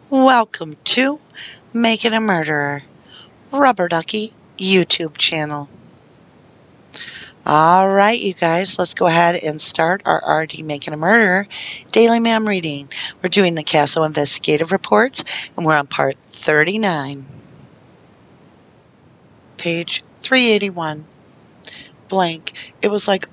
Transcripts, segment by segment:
Welcome to Making a Murderer, Rubberducky YouTube channel. All right, you guys, let's go ahead and start our RD Making a Murderer daily MaM reading. We're doing the CASO Investigative Reports, and we're on part 39. Page 381. Blank. It was like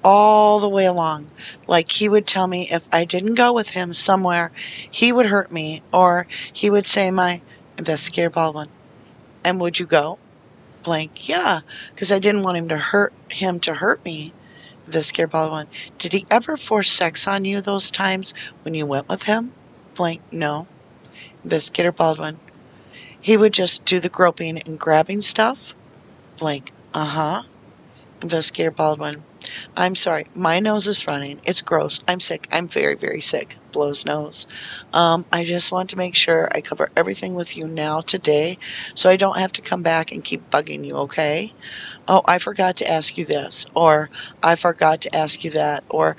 all the way along. Like he would tell me if I didn't go with him somewhere, he would hurt me, or he would say, my investigator Baldwin, and would you go? Blank, yeah, because I didn't want him to hurt me. Investigator Baldwin, did he ever force sex on you those times when you went with him? Blank, no. Investigator Baldwin, he would just do the groping and grabbing stuff? Blank, uh-huh. Investigator Baldwin, I'm sorry, my nose is running. It's gross. I'm sick. I'm very, very sick. Blows nose. I just want to make sure I cover everything with you now today so I don't have to come back and keep bugging you, okay? Oh, I forgot to ask you this, or I forgot to ask you that, or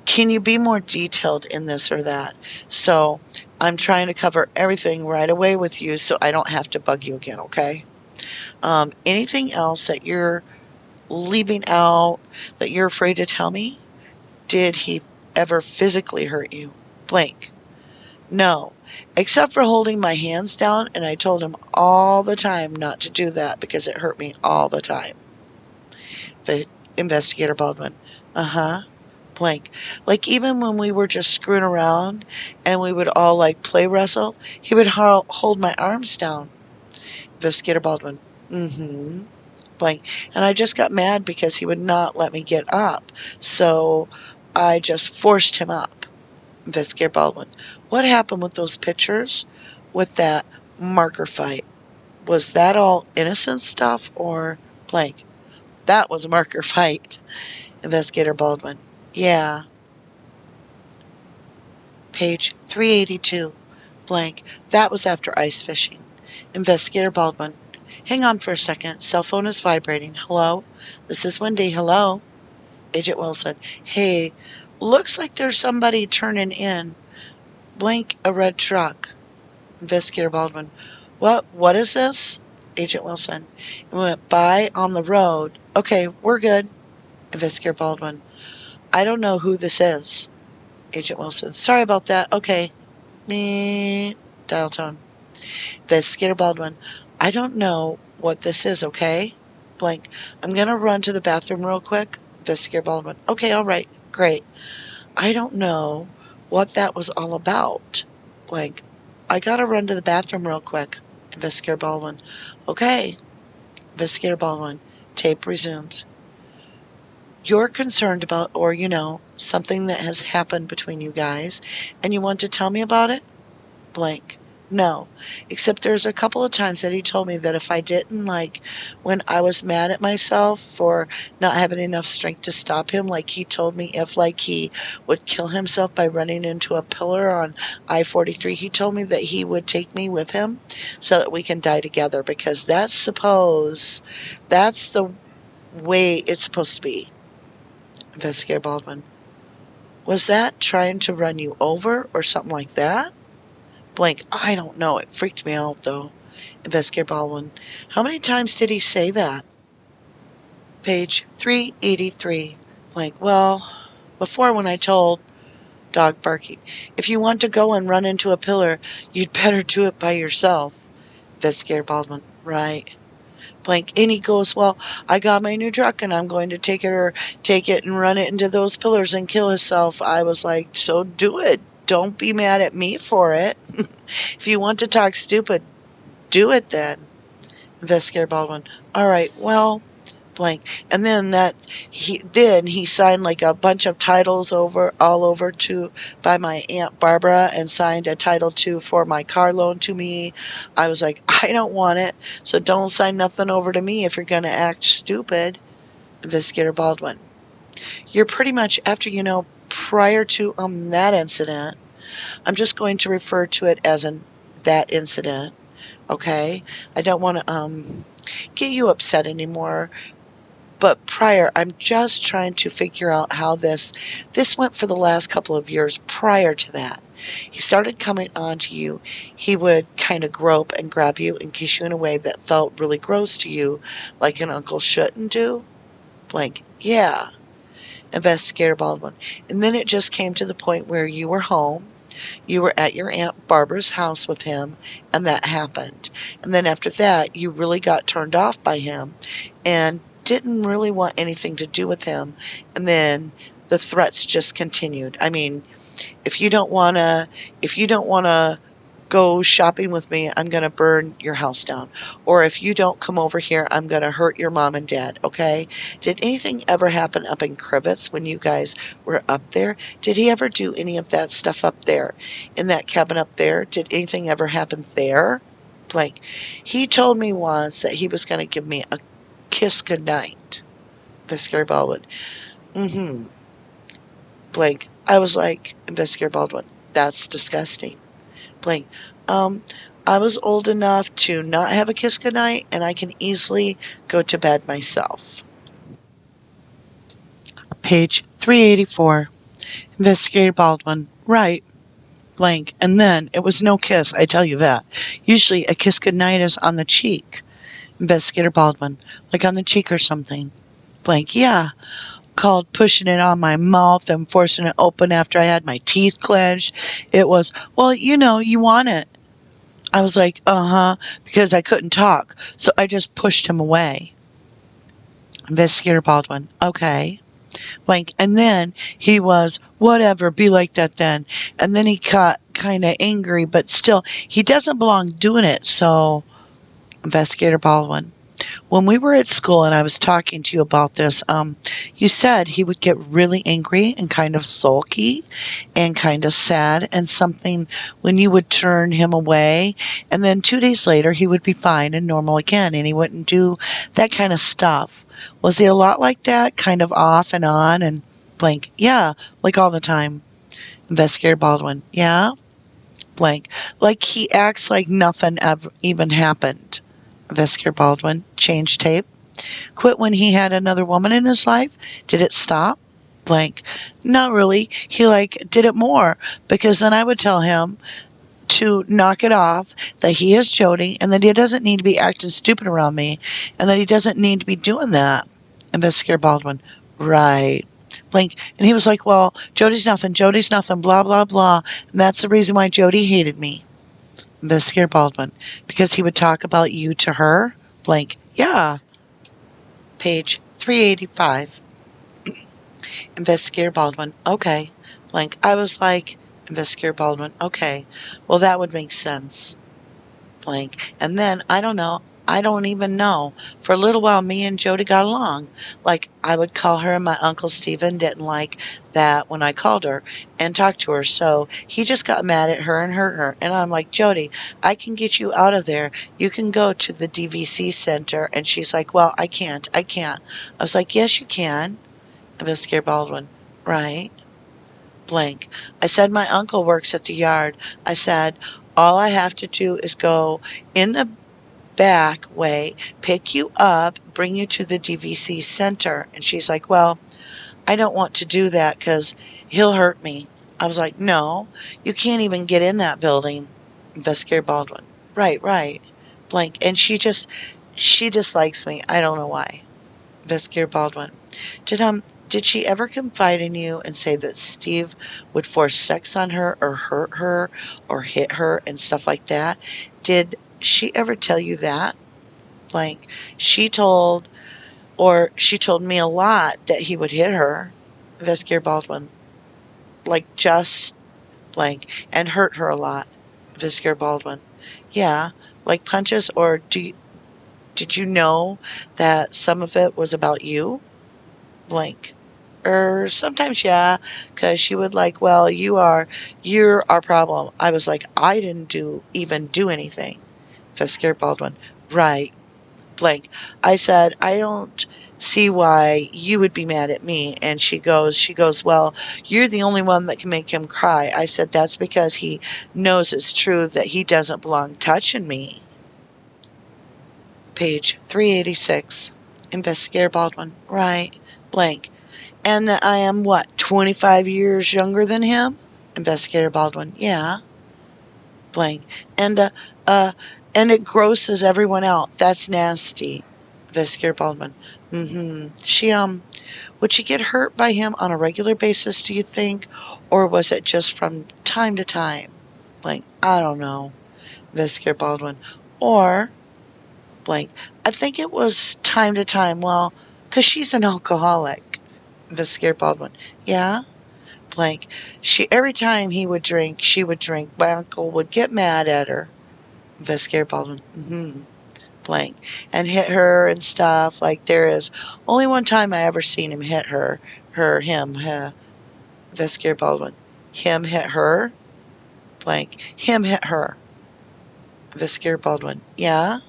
can you be more detailed in this or that? So I'm trying to cover everything right away with you so I don't have to bug you again, okay? Anything else that you're leaving out that you're afraid to tell me? Did he ever physically hurt you? Blank. No, except for holding my hands down, and I told him all the time not to do that because it hurt me all the time. The investigator Baldwin. Uh-huh. Blank. Like even when we were just screwing around and we would all like play wrestle, he would hold my arms down. Investigator Baldwin. Mm-hmm. Blank. And I just got mad because he would not let me get up. So I just forced him up. Investigator Baldwin. What happened with those pictures with that marker fight? Was that all innocent stuff or blank? That was a marker fight. Investigator Baldwin. Yeah. Page 382. Blank. That was after ice fishing. Investigator Baldwin. Hang on for a second. Cell phone is vibrating. Hello? This is Wendy. Hello? Agent Wilson. Hey, looks like there's somebody turning in. Blank a red truck. Investigator Baldwin. What is this? Agent Wilson. It went by on the road. Okay, we're good. Investigator Baldwin. I don't know who this is. Agent Wilson. Sorry about that. Okay. Me. Dial tone. Investigator Baldwin. I don't know what this is, okay? Blank. I'm going to run to the bathroom real quick. Investigator Baldwin. Okay, all right. Great. I don't know what that was all about. Blank. I got to run to the bathroom real quick. Investigator Baldwin. Okay. Investigator Baldwin. Tape resumes. You're concerned about, or something that has happened between you guys, and you want to tell me about it? Blank. No, except there's a couple of times that he told me that if I didn't, like when I was mad at myself for not having enough strength to stop him, like he told me if like he would kill himself by running into a pillar on I-43, he told me that he would take me with him so that we can die together, because that's the way it's supposed to be. Investigator Baldwin. Was that trying to run you over or something like that? Blank. I don't know. It freaked me out, though. Investigator Baldwin. How many times did he say that? Page 383. Blank. Well, before when I told dog barking, if you want to go and run into a pillar, you'd better do it by yourself. Investigator Baldwin. Right. Blank. And he goes, well, I got my new truck and I'm going to take it and run it into those pillars and kill himself. I was like, so do it. Don't be mad at me for it. If you want to talk stupid, do it then. Investigator Baldwin. All right, well, blank. And then he signed like a bunch of titles all over to by my Aunt Barbara, and signed a title for my car loan to me. I was like, I don't want it, so don't sign nothing over to me if you're going to act stupid. Investigator Baldwin. You're pretty much after, prior to that incident. I'm just going to refer to it as that incident. Okay? I don't want to get you upset anymore. But prior, I'm just trying to figure out how this went for the last couple of years prior to that. He started coming on to you. He would kind of grope and grab you and kiss you in a way that felt really gross to you, like an uncle shouldn't do. Blank. Yeah. Investigator Baldwin. And then it just came to the point where you were home. You were at your Aunt Barbara's house with him, and that happened. And then after that, you really got turned off by him and didn't really want anything to do with him. And then the threats just continued. I mean, if you don't want to go shopping with me, I'm going to burn your house down. Or if you don't come over here, I'm going to hurt your mom and dad, okay? Did anything ever happen up in Crivets when you guys were up there? Did he ever do any of that stuff up there? In that cabin up there? Did anything ever happen there? Blank. He told me once that he was going to give me a kiss goodnight. Investigator Baldwin. Mm-hmm. Blank. I was like, Investigator Baldwin, that's disgusting. Blank. I was old enough to not have a kiss goodnight, and I can easily go to bed myself. Page 384. Investigator Baldwin. Right. Blank. And then it was no kiss, I tell you that. Usually a kiss goodnight is on the cheek. Investigator Baldwin. Like on the cheek or something. Blank. Yeah. Called pushing it on my mouth and forcing it open after I had my teeth clenched. It was, well, you want it. I was like, because I couldn't talk. So I just pushed him away. Investigator Baldwin. Okay. Blank. And then he was, whatever, be like that then. And then he got kind of angry, but still, he doesn't belong doing it. So, Investigator Baldwin. When we were at school and I was talking to you about this, you said he would get really angry and kind of sulky and kind of sad and something when you would turn him away. And then 2 days later, he would be fine and normal again and he wouldn't do that kind of stuff. Was he a lot like that? Kind of off and on and blank? Yeah, like all the time. Investigator Baldwin. Yeah? Blank. Like he acts like nothing ever even happened. Investigator Baldwin. Change tape. Quit when he had another woman in his life? Did it stop? Blank. Not really. He did it more because then I would tell him to knock it off, that he is Jody and that he doesn't need to be acting stupid around me and that he doesn't need to be doing that. Investigator Baldwin. Right. Blank. And he was like, well, Jody's nothing, blah, blah, blah. And that's the reason why Jody hated me. Investigator Baldwin. Because he would talk about you to her? Blank. Yeah. Page 385. Investigator Baldwin. Okay. Blank. I was like, Investigator Baldwin. Okay. Well, that would make sense. Blank. And then, I don't know. I don't even know. For a little while, me and Jody got along. Like, I would call her, and my Uncle Steven didn't like that when I called her and talked to her. So he just got mad at her and hurt her. And I'm like, Jody, I can get you out of there. You can go to the DVC center. And she's like, well, I can't. I was like, yes, you can. Investigator Baldwin. Right. Blank. I said, my uncle works at the yard. I said, all I have to do is go in the back way, pick you up, bring you to the DVC center. And she's like, well, I don't want to do that because he'll hurt me. I was like, no, you can't even get in that building. Investigator Baldwin. Right. Blank. And she dislikes me. I don't know why. Investigator Baldwin. Did she ever confide in you and say that Steve would force sex on her or hurt her or hit her and stuff like that? Did she ever tell you that? Blank. She told me a lot that he would hit her. Investigator Baldwin. Like just blank. And hurt her a lot. Investigator Baldwin. Yeah. Like punches, or did you know that some of it was about you? Blank. Sometimes, yeah, because she would well, you're our problem. I was like, I didn't even do anything. Investigator Baldwin. Right. Blank. I said, I don't see why you would be mad at me. And she goes, well, you're the only one that can make him cry. I said, that's because he knows it's true that he doesn't belong touching me. Page 386. Investigator Baldwin. Right. Blank. And that I am, 25 years younger than him? Investigator Baldwin, yeah. Blank. And, uh, uh, and it grosses everyone out. That's nasty. Investigator Baldwin, would she get hurt by him on a regular basis, do you think? Or was it just from time to time? Blank, I don't know. Investigator Baldwin, or, blank, I think it was time to time. Well, 'cause she's an alcoholic. Investigator Baldwin, yeah. Blank, every time he would drink, she would drink. My uncle would get mad at her. Investigator Baldwin, blank, and hit her and stuff. Like, there is only one time I ever seen him hit him. Investigator Baldwin, him hit her. Blank, him hit her. Investigator Baldwin, yeah.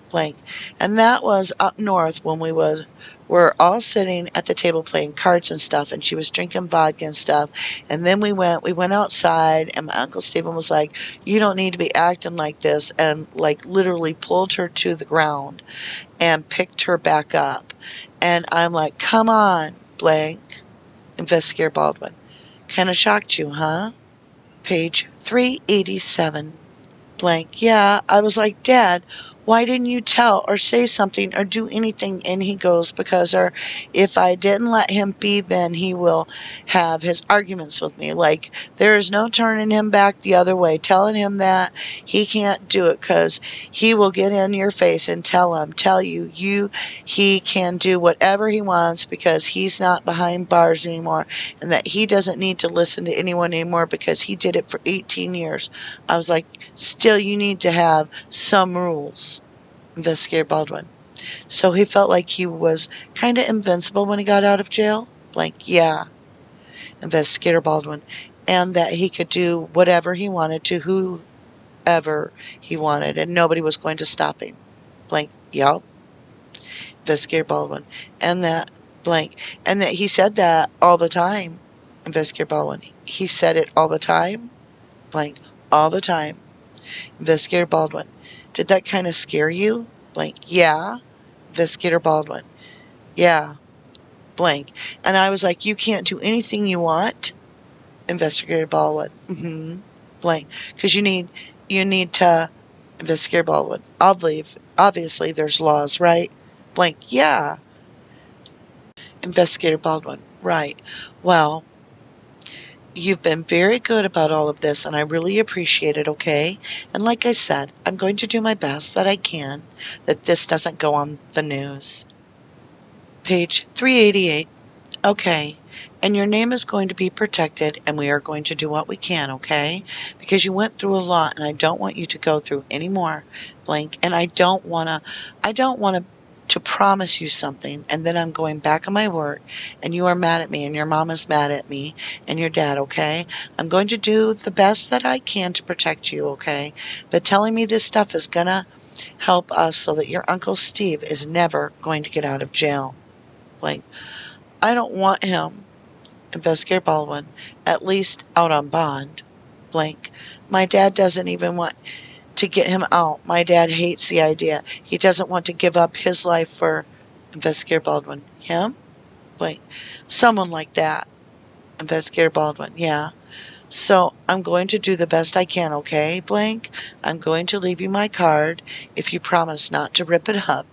Blank, and that was up north when we're all sitting at the table playing cards and stuff, and she was drinking vodka and stuff. And then we went outside, and my Uncle Stephen was like, you don't need to be acting like this, and like literally pulled her to the ground and picked her back up. And I'm like, come on, blank. Investigator Baldwin, kind of shocked you, huh? Page 387. Blank, yeah. I was like, Dad, why didn't you tell or say something or do anything? And he goes, because if I didn't let him be, then he will have his arguments with me. Like, there is no turning him back the other way, telling him that he can't do it, because he will get in your face and tell you he can do whatever he wants because he's not behind bars anymore, and that he doesn't need to listen to anyone anymore because he did it for 18 years. I was like, still, you need to have some rules. Investigator Baldwin, so he felt like he was kind of invincible when he got out of jail? Blank, yeah. Investigator Baldwin, and that he could do whatever he wanted to whoever he wanted, and nobody was going to stop him? Blank, yep. Investigator Baldwin, and that, blank, and that he said that all the time? Investigator Baldwin, he said it all the time? Blank, all the time. Investigator Baldwin, did that kind of scare you? Blank, yeah. Investigator Baldwin, yeah. Blank, and I was like, you can't do anything you want? Investigator Baldwin, blank, because you need to. Investigator Baldwin, obviously there's laws, right? Blank, yeah. Investigator Baldwin, right. Well, you've been very good about all of this, and I really appreciate it, okay? And like I said, I'm going to do my best that I can that this doesn't go on the news. Page 388. Okay. And your name is going to be protected, and we are going to do what we can, okay? Because you went through a lot, and I don't want you to go through any more, blank. And I don't want to promise you something, and then I'm going back on my word, and you are mad at me, and your mom is mad at me, and your dad, okay? I'm going to do the best that I can to protect you, okay? But telling me this stuff is gonna help us so that your Uncle Steve is never going to get out of jail, blank. I don't want him. Investigator Baldwin, at least out on bond, blank. My dad doesn't even want to get him out. My dad hates the idea. He doesn't want to give up his life for. Investigator Baldwin, him? Blank. Someone like that. Investigator Baldwin, yeah. So I'm going to do the best I can, okay, blank? I'm going to leave you my card if you promise not to rip it up.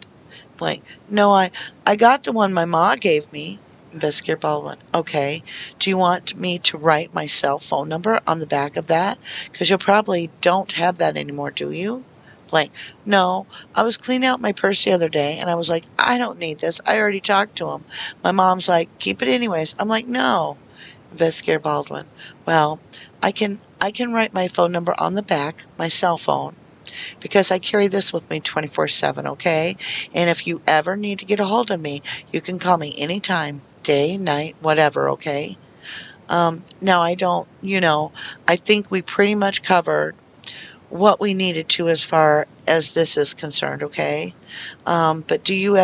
Blank. No, I got the one my ma gave me. Investigator Baldwin, okay. Do you want me to write my cell phone number on the back of that? Because you probably don't have that anymore, do you? Blank. No, I was cleaning out my purse the other day, and I was like, I don't need this. I already talked to him. My mom's like, keep it anyways. I'm like, no. Investigator Baldwin, well, I can write my phone number on the back, my cell phone, because I carry this with me 24/7, okay? And if you ever need to get a hold of me, you can call me anytime, day, night, whatever, okay? Now I don't, I think we pretty much covered what we needed to as far as this is concerned, okay? But do you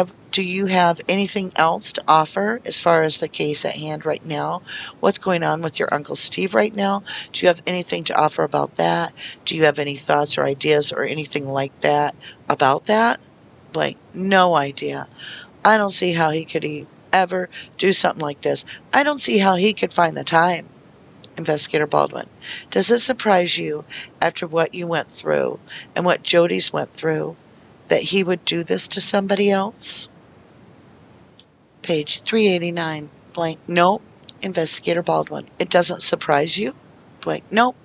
have anything else to offer as far as the case at hand right now? What's going on with your Uncle Steve right now? Do you have anything to offer about that? Do you have any thoughts or ideas or anything like that about that? Like, no idea. I don't see how he could ever do something like this. I don't see how he could find the time. Investigator Baldwin. Does it surprise you, after what you went through and what Jody's went through, that he would do this to somebody else? Page 389. Blank. Nope. Investigator Baldwin. It doesn't surprise you? Blank. Nope.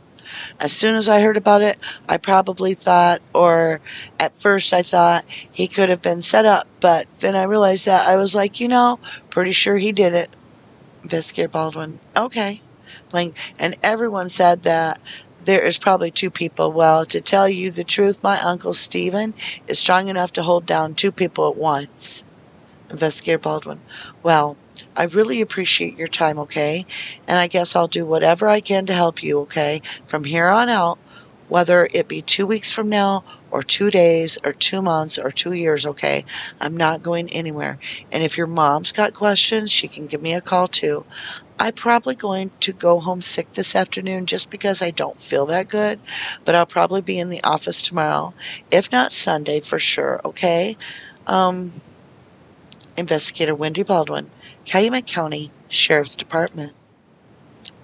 As soon as I heard about it, I probably thought, or at first I thought he could have been set up, but then I realized that I was like, pretty sure he did it. Investigator Baldwin. Okay. Blank. And everyone said that there is probably two people. Well, to tell you the truth, my Uncle Steven is strong enough to hold down two people at once. Investigator Baldwin. Well, I really appreciate your time, okay? And I guess I'll do whatever I can to help you, okay? From here on out, whether it be 2 weeks from now, or 2 days, or 2 months, or 2 years, okay? I'm not going anywhere. And if your mom's got questions, she can give me a call too. I'm probably going to go home sick this afternoon just because I don't feel that good, but I'll probably be in the office tomorrow, if not Sunday for sure, okay? Investigator Wendy Baldwin, Calumet County Sheriff's Department.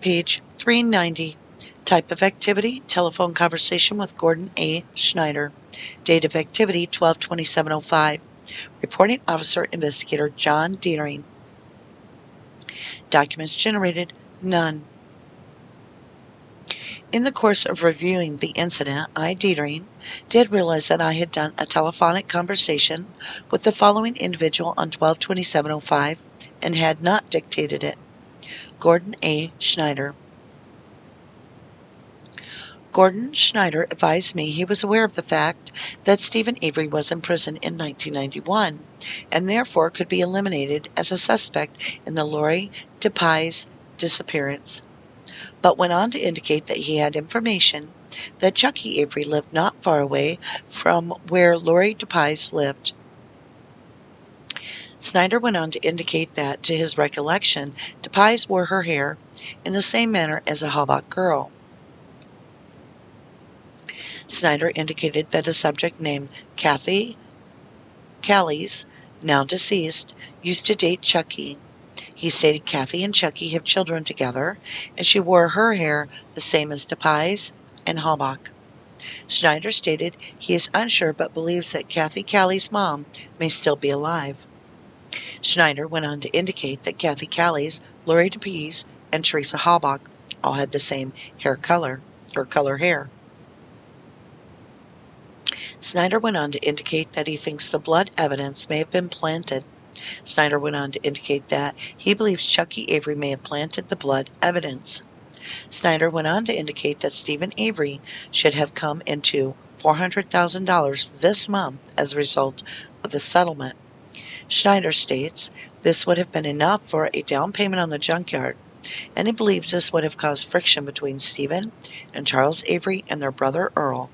Page 390. Type of activity, telephone conversation with Gordon A. Schneider. Date of activity, 12/27/05. Reporting officer, investigator John Dietering. Documents generated, none. In the course of reviewing the incident, I, Dietering, did realize that I had done a telephonic conversation with the following individual on 12/27/05 and had not dictated it. Gordon A. Schneider. Gordon Schneider advised me he was aware of the fact that Steven Avery was in prison in 1991 and therefore could be eliminated as a suspect in the Lori DePai's disappearance, but went on to indicate that he had information that Chucky Avery lived not far away from where Lori DePais lived. Schneider went on to indicate that, to his recollection, DePais wore her hair in the same manner as a Halbach girl. Schneider indicated that a subject named Kathy Callies, now deceased, used to date Chucky. He stated Kathy and Chucky have children together, and she wore her hair the same as DePais and Halbach. Schneider stated he is unsure but believes that Kathy Callies' mom may still be alive. Schneider went on to indicate that Kathy Callies, Lori DePais, and Teresa Halbach all had the same hair color, or color hair. Schneider went on to indicate that he thinks the blood evidence may have been planted. Schneider went on to indicate that he believes Chucky Avery may have planted the blood evidence. Schneider went on to indicate that Steven Avery should have come into $400,000 this month as a result of the settlement. Schneider states this would have been enough for a down payment on the junkyard, and he believes this would have caused friction between Steven and Charles Avery and their brother Earl.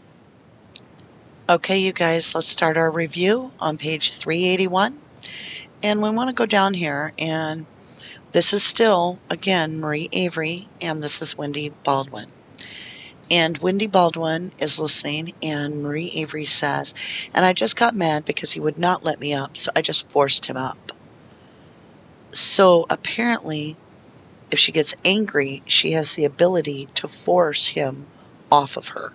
Okay, you guys, let's start our review on page 381. And we want to go down here, and this is still, again, Marie Avery, and this is Wendy Baldwin. And Wendy Baldwin is listening, and Marie Avery says, and I just got mad because he would not let me up, so I just forced him up. So apparently, if she gets angry, she has the ability to force him off of her.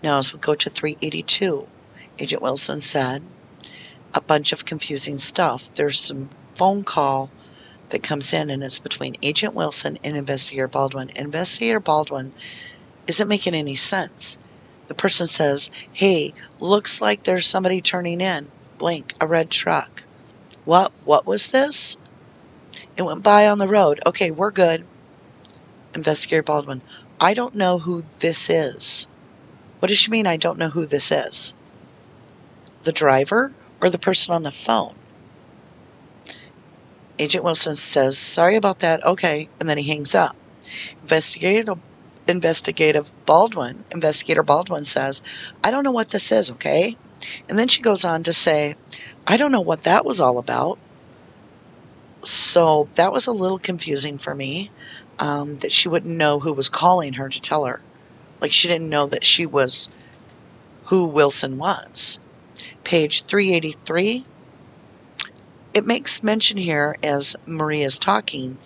Now, as we go to 382, Agent Wilson said a bunch of confusing stuff. There's some phone call that comes in, and it's between Agent Wilson and Investigator Baldwin. Investigator Baldwin isn't making any sense. The person says, hey, looks like there's somebody turning in. Blank, a red truck. What was this? It went by on the road. Okay, we're good. Investigator Baldwin, I don't know who this is. What does she mean I don't know who this is? The driver or the person on the phone? Agent Wilson says, sorry about that, okay, and then he hangs up. Investigator Baldwin says, I don't know what this is, okay? And then she goes on to say, I don't know what that was all about. So that was a little confusing for me, that she wouldn't know who was calling her to tell her. Like she didn't know that she was who Wilson was. Page 383. It makes mention here, as Marie is talking,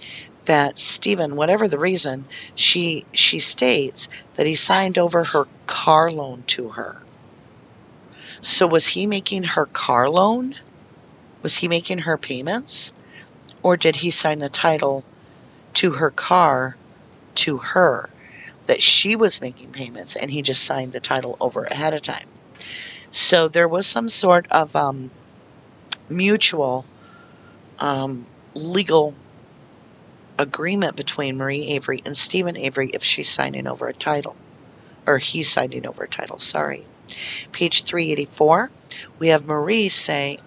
that Steven, whatever the reason, she states that he signed over her car loan to her. So was he making her car loan? Was he making her payments? Or did he sign the title to her car to her that she was making payments and he just signed the title over ahead of time? So there was some sort of mutual legal agreement between Marie Avery and Steven Avery if she's signing over a title. Or he's signing over a title, sorry. Page 384, we have Marie say,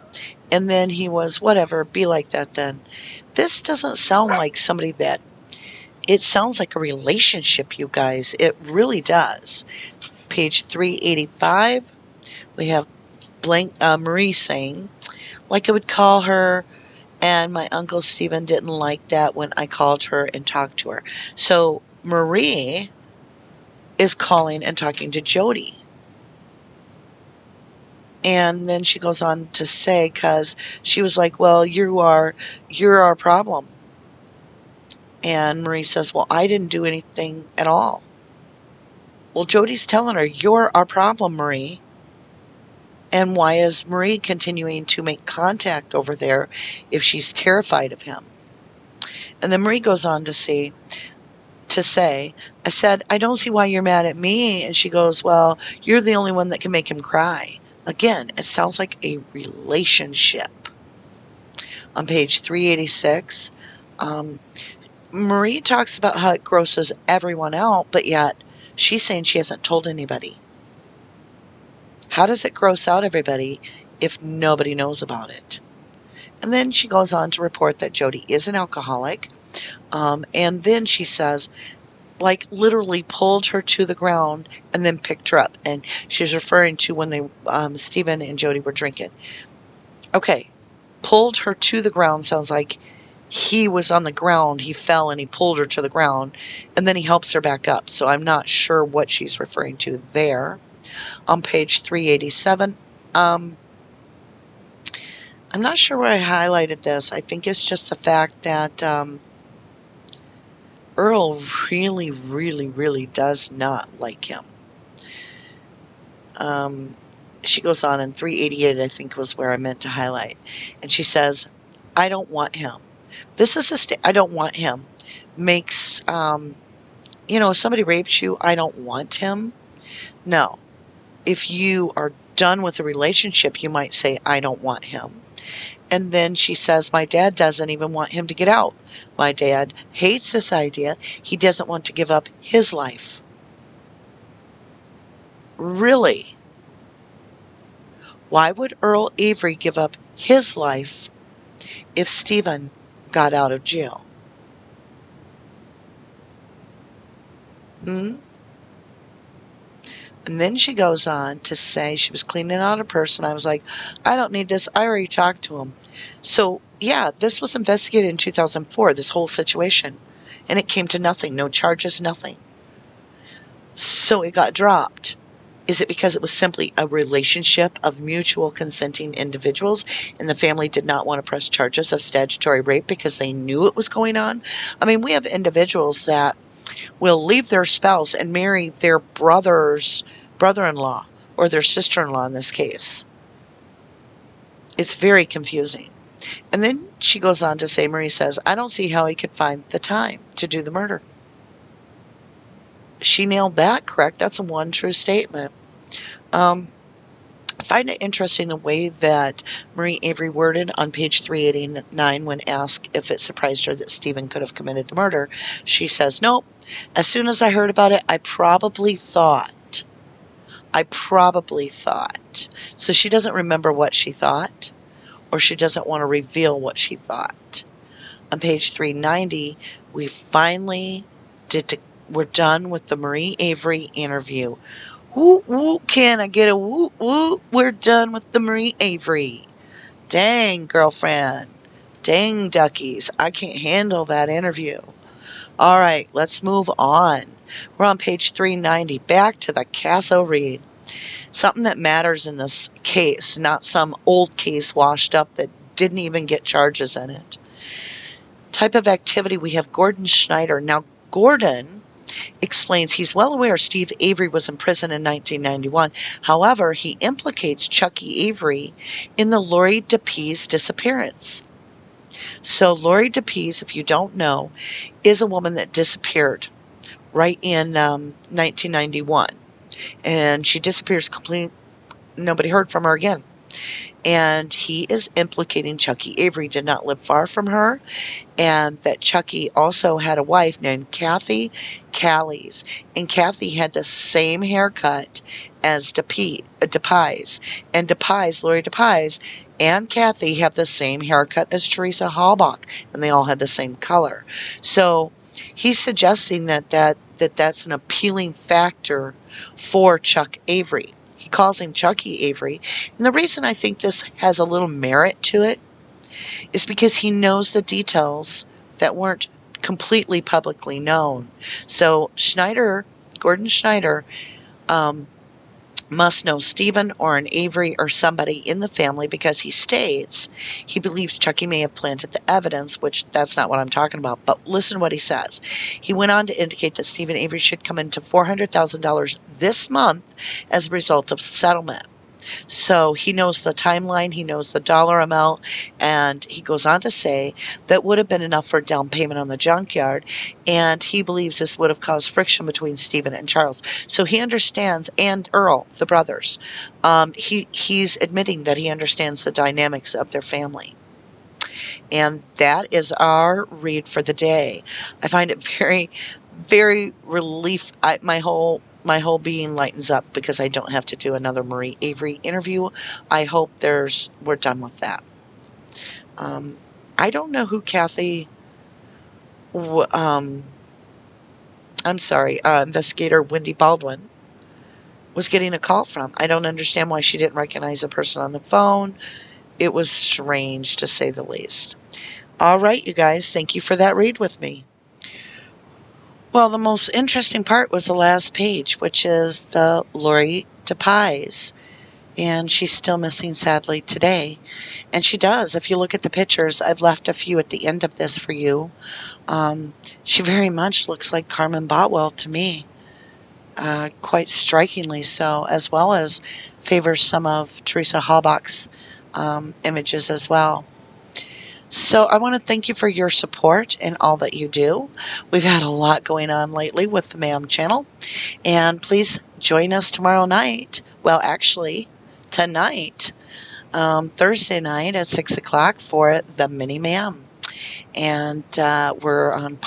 and then he was, whatever, be like that then. This doesn't sound like somebody that, it sounds like a relationship, you guys. It really does. Page 385, we have Marie saying, like I would call her, and my Uncle Steven didn't like that when I called her and talked to her. So Marie is calling and talking to Jody. And then she goes on to say, because she was like, well, you're our problem. And Marie says, well, I didn't do anything at all. Well, Jody's telling her, you're our problem, Marie. And why is Marie continuing to make contact over there if she's terrified of him? And then Marie goes on to say, I said, I don't see why you're mad at me. And she goes, well, you're the only one that can make him cry. Again, it sounds like a relationship. On page 386, Marie talks about how it grosses everyone out, but yet she's saying she hasn't told anybody. How does it gross out everybody if nobody knows about it? And then she goes on to report that Jody is an alcoholic. And then she says, like literally pulled her to the ground and then picked her up. And she's referring to when Steven and Jody were drinking. Okay, pulled her to the ground sounds like he was on the ground, he fell and he pulled her to the ground, and then he helps her back up. So I'm not sure what she's referring to there. On page 387, I'm not sure where I highlighted this. I think it's just the fact that Earl really, really, really does not like him. She goes on in 388, I think was where I meant to highlight. And she says, I don't want him. This is I don't want him. Makes, somebody rapes you, I don't want him. No. If you are done with a relationship, you might say, I don't want him. And then she says, my dad doesn't even want him to get out. My dad hates this idea. He doesn't want to give up his life. Really? Why would Earl Avery give up his life if Steven got out of jail? And then she goes on to say she was cleaning out her purse, and I was like, I don't need this. I already talked to him. So, yeah, this was investigated in 2004, this whole situation. And it came to nothing. No charges, nothing. So it got dropped. Is it because it was simply a relationship of mutual consenting individuals and the family did not want to press charges of statutory rape because they knew it was going on? I mean, we have individuals that will leave their spouse and marry their brother-in-law or their sister-in-law in this case. It's very confusing. And then she goes on to say, Marie says, I don't see how he could find the time to do the murder. She nailed that correct. That's a one true statement. I find it interesting the way that Marie Avery worded on page 389 when asked if it surprised her that Steven could have committed the murder. She says, nope. As soon as I heard about it, I probably thought. So she doesn't remember what she thought, or she doesn't want to reveal what she thought. On page 390, we finally we're done with the Marie Avery interview. Woo, woo, can I get a woo, woo? We're done with the Marie Avery. Dang, girlfriend. Dang, duckies. I can't handle that interview. All right, let's move on. We're on page 390. Back to the CASO read. Something that matters in this case, not some old case washed up that didn't even get charges in it. type of activity, we have Gordon Schneider. Now, Gordon explains he's well aware Steve Avery was in prison in 1991. However, he implicates Chucky Avery in the Lori DePease disappearance. So Lori DePease, if you don't know, is a woman that disappeared right in 1991. And she disappears completely. Nobody heard from her again. And he is implicating Chucky Avery did not live far from her, and that Chucky also had a wife named Kathy Callies. And Kathy had the same haircut as DePease. And Lori DePease, and Kathy have the same haircut as Teresa Halbach, and they all had the same color. So he's suggesting that's an appealing factor for Chuck Avery. He calls him Chucky Avery. And the reason I think this has a little merit to it is because he knows the details that weren't completely publicly known. So Gordon Schneider, must know Stephen or an Avery or somebody in the family, because he states he believes Chucky may have planted the evidence, which that's not what I'm talking about. But listen to what he says. He went on to indicate that Stephen Avery should come into $400,000 this month as a result of settlement. So he knows the timeline, he knows the dollar amount, and he goes on to say that would have been enough for a down payment on the junkyard, and he believes this would have caused friction between Stephen and Charles. So he understands, and Earl, the brothers, he's admitting that he understands the dynamics of their family. And that is our read for the day. I find it very, very relief. My whole being lightens up because I don't have to do another Marie Avery interview. I hope we're done with that. I don't know who Kathy, I'm sorry, investigator Wendy Baldwin was getting a call from. I don't understand why she didn't recognize the person on the phone. It was strange, to say the least. All right, you guys, thank you for that read with me. Well, the most interesting part was the last page, which is the Lori DePease. And she's still missing, sadly, today. And she does. If you look at the pictures, I've left a few at the end of this for you. She very much looks like Carmen Botwell to me. Quite strikingly so, as well as favors some of Teresa Halbach's images as well. So I want to thank you for your support and all that you do. We've had a lot going on lately with the MaM channel. And please join us tomorrow night. Well, actually, tonight, Thursday night at 6 o'clock for the mini MaM. And we're on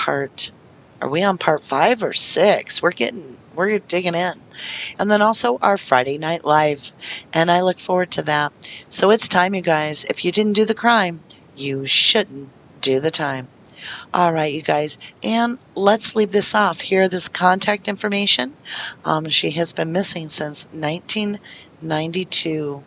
are we on part 5 or 6? We're digging in. And then also our Friday night live. And I look forward to that. So it's time, you guys. If you didn't do the crime, you shouldn't do the time. All right, you guys, and let's leave this off. Here, this contact information. She has been missing since 1992.